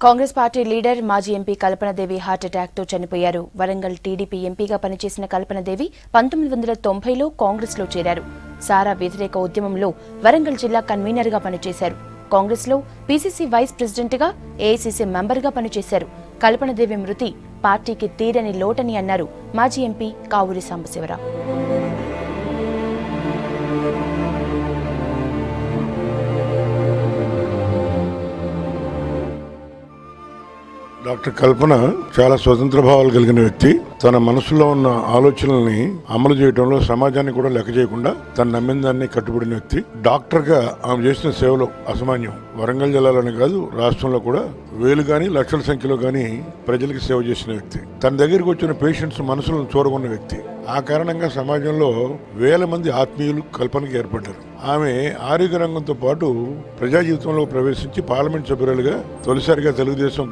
Congress party leader మాజీ MP కల్పనదేవి హార్ట్అటాక్తో చనిపోయారు. Warangal TDP ఎంపీగా పనిచేసిన కల్పనదేవి 1990లో కాంగ్రెస్లో చేరారు. సారా వ్యతిరేక ఉద్యమంలో వరంగల్ జిల్లా కన్వీనర్గా పనిచేశారు. కాంగ్రెస్లో పీసీసీ వైస్ ప్రెసిడెంట్గా, ఏఐసీసీ మెంబర్గా పనిచేశారు. కల్పనదేవి మృతి పార్టీకి తీరని లోటని అన్నారు మాజీ ఎంపీ కావూరి సాంబశివరావు. డాక్టర్ కల్పన చాలా స్వతంత్ర భావాలు కలిగిన వ్యక్తి. తన మనసులో ఉన్న ఆలోచనల్ని అమలు చేయడంలో సమాజాన్ని కూడా లెక్క చేయకుండా తను నమ్మిన దాన్ని కట్టుబడిన వ్యక్తి. డాక్టర్ గా ఆమె చేసిన సేవలు అసామాన్యం. వరంగల్ జిల్లాలోనే కాదు, రాష్ట్రంలో కూడా వేలు గాని లక్షల సంఖ్యలో గాని ప్రజలకు సేవ చేసిన వ్యక్తి. తన దగ్గరికి వచ్చిన పేషెంట్స్ మనసులను చూరగొన్న వ్యక్తి. ఆ కారణంగా సమాజంలో వేల మంది ఆత్మీయులు కల్పనకి ఏర్పడ్డారు. ఆమె ఆరోగ్య రంగంతో పాటు ప్రజా జీవితంలో ప్రవేశించి పార్లమెంట్ సభ్యురాలుగా తొలిసారిగా తెలుగుదేశం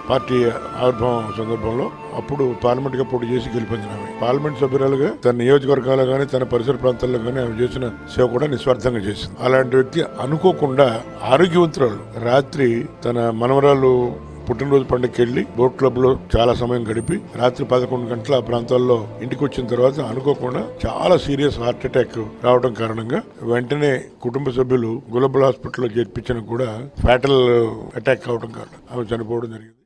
పార్టీ ఆవిర్భావం సందర్భంలో అప్పుడు పార్లమెంట్ గా పోటీ చేసి గెలిపించిన ఆమె పార్లమెంట్ సభ్యురాలుగా తన నియోజకవర్గాల్లో గానీ తన పరిసర ప్రాంతాల్లో గానీ ఆమె చేసిన సేవ కూడా నిస్వార్థంగా చేసింది. అలాంటి వ్యక్తి అనుకోకుండా ఆరోగ్యవంతురాలు రాత్రి తన మనవరాలు పుట్టినరోజు పండుగకి వెళ్లి బోట్ క్లబ్ లో చాలా సమయం గడిపి రాత్రి 11 గంటల ఆ ప్రాంతాల్లో ఇంటికి వచ్చిన తర్వాత అనుకోకుండా చాలా సీరియస్ హార్ట్ అటాక్ రావడం కారణంగా వెంటనే కుటుంబ సభ్యులు గ్లోబల్ హాస్పిటల్లో చేర్పించిన కూడా ఫ్యాటల్ అటాక్ కావడం కారణం ఆమె చనిపోవడం జరిగింది.